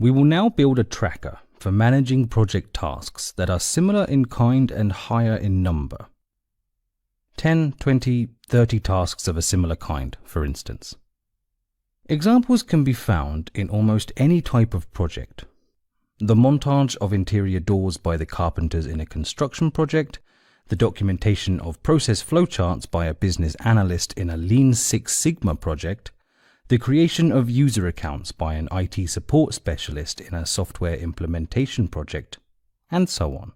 We will now build a tracker for managing project tasks that are similar in kind and higher in number. 10, 20, 30 tasks of a similar kind, for instance. Examples can be found in almost any type of project. The montage of interior doors by the carpenters in a construction project, the documentation of process flowcharts by a business analyst in a Lean Six Sigma project, the creation of user accounts by an IT support specialist in a software implementation project, and so on.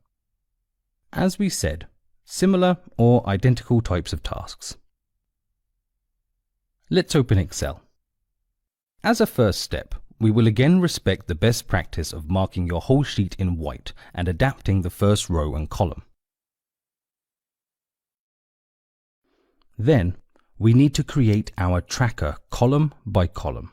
As we said, similar or identical types of tasks. Let's open Excel. As a first step, we will again respect the best practice of marking your whole sheet in white and adapting the first row and column. Then, we need to create our tracker column by column.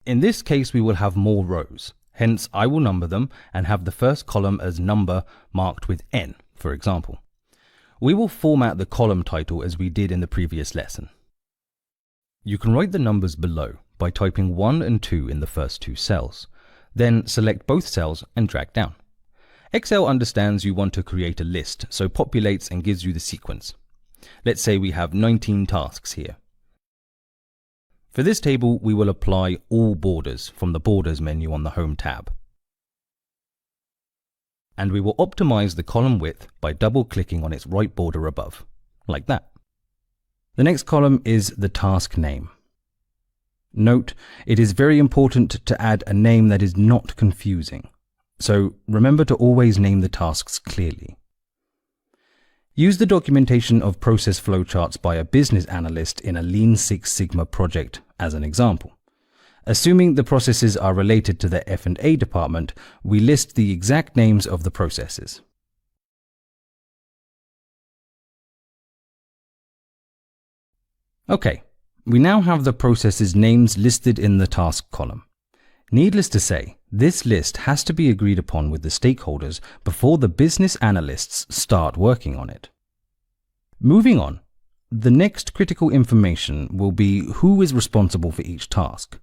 In this case, we will have more rows, hence I will number them and have the first column as number marked with N, for example. We will format the column title as we did in the previous lesson. You can write the numbers below by typing 1 and 2 in the first two cells, then select both cells and drag down. Excel understands you want to create a list, so populates and gives you the sequence. Let's say we have 19 tasks here. For this table, we will apply all borders from the Borders menu on the Home tab. And we will optimize the column width by double-clicking on its right border above, like that. The next column is the task name. Note, it is very important to add a name that is not confusing, so remember to always name the tasks clearly. Use the documentation of process flowcharts by a business analyst in a Lean Six Sigma project as an example. Assuming the processes are related to the F&A department, we list the exact names of the processes. Okay, we now have the processes' names listed in the task column. Needless to say, this list has to be agreed upon with the stakeholders before the business analysts start working on it. Moving on, the next critical information will be who is responsible for each task.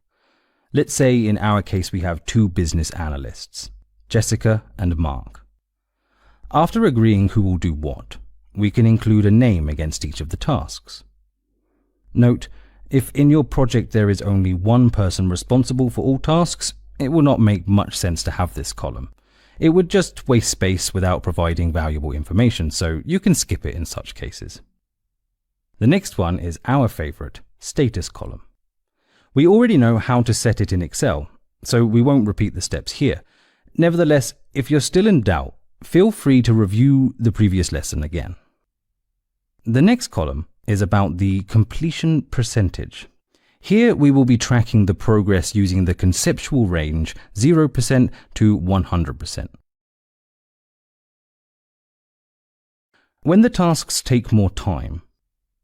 Let's say in our case we have two business analysts, Jessica and Mark. After agreeing who will do what, we can include a name against each of the tasks. Note, if in your project there is only one person responsible for all tasks, it will not make much sense to have this column. It would just waste space without providing valuable information, so you can skip it in such cases. The next one is our favorite, status column. We already know how to set it in Excel, so we won't repeat the steps here. Nevertheless, if you're still in doubt, feel free to review the previous lesson again. The next column is about the completion percentage. Here we will be tracking the progress using the conceptual range 0% to 100%. When the tasks take more time,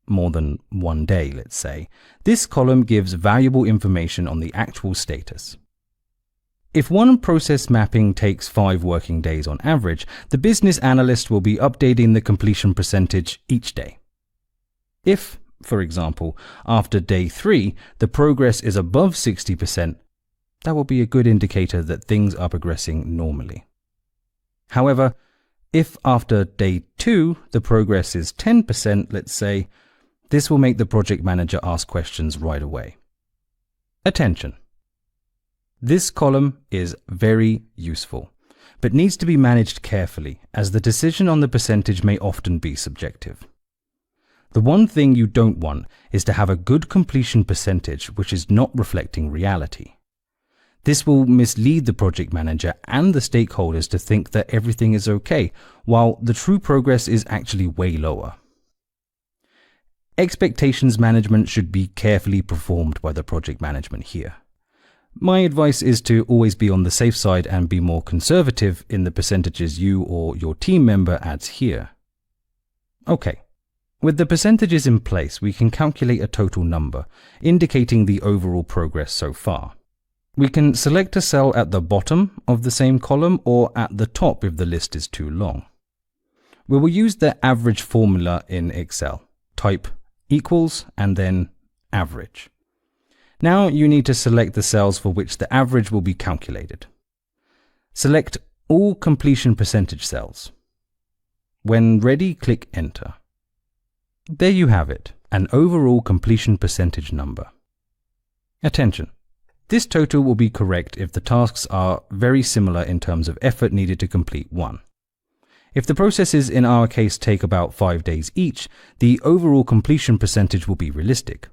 more than one day let's say, this column gives valuable information on the actual status. If one process mapping takes 5 working days on average, the business analyst will be updating the completion percentage each day. If, for example, after day 3, the progress is above 60%, that will be a good indicator that things are progressing normally. However, if after day 2, the progress is 10%, let's say, this will make the project manager ask questions right away. Attention! This column is very useful, but needs to be managed carefully as the decision on the percentage may often be subjective. The one thing you don't want is to have a good completion percentage which is not reflecting reality. This will mislead the project manager and the stakeholders to think that everything is okay, while the true progress is actually way lower. Expectations management should be carefully performed by the project management here. My advice is to always be on the safe side and be more conservative in the percentages you or your team member adds here. Okay. With the percentages in place, we can calculate a total number, indicating the overall progress so far. We can select a cell at the bottom of the same column or at the top if the list is too long. We will use the average formula in Excel. Type equals and then average. Now you need to select the cells for which the average will be calculated. Select all completion percentage cells. When ready, click Enter. There you have it, an overall completion percentage number. Attention! This total will be correct if the tasks are very similar in terms of effort needed to complete one. If the processes in our case take about 5 days each, the overall completion percentage will be realistic.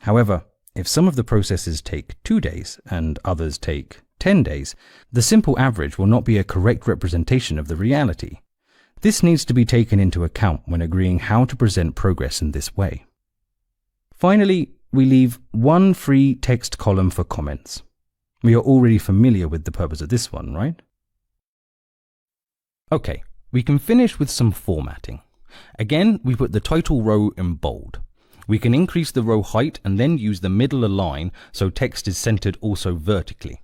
However, if some of the processes take 2 days and others take 10 days, the simple average will not be a correct representation of the reality. This needs to be taken into account when agreeing how to present progress in this way. Finally, we leave one free text column for comments. We are already familiar with the purpose of this one, right? Okay, we can finish with some formatting. Again, we put the title row in bold. We can increase the row height and then use the middle align so text is centered also vertically.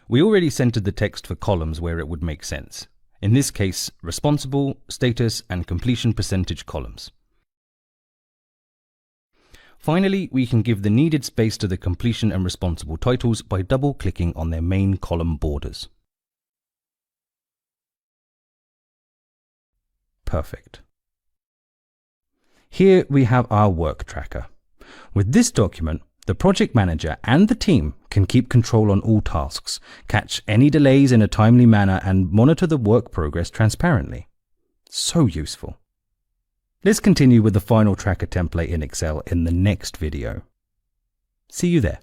We already centered the text for columns where it would make sense. In this case, responsible, status, and completion percentage columns. Finally, we can give the needed space to the completion and responsible titles by double-clicking on their main column borders. Perfect. Here we have our work tracker. With this document, the project manager and the team can keep control on all tasks, catch any delays in a timely manner, and monitor the work progress transparently. So useful. Let's continue with the final tracker template in Excel in the next video. See you there.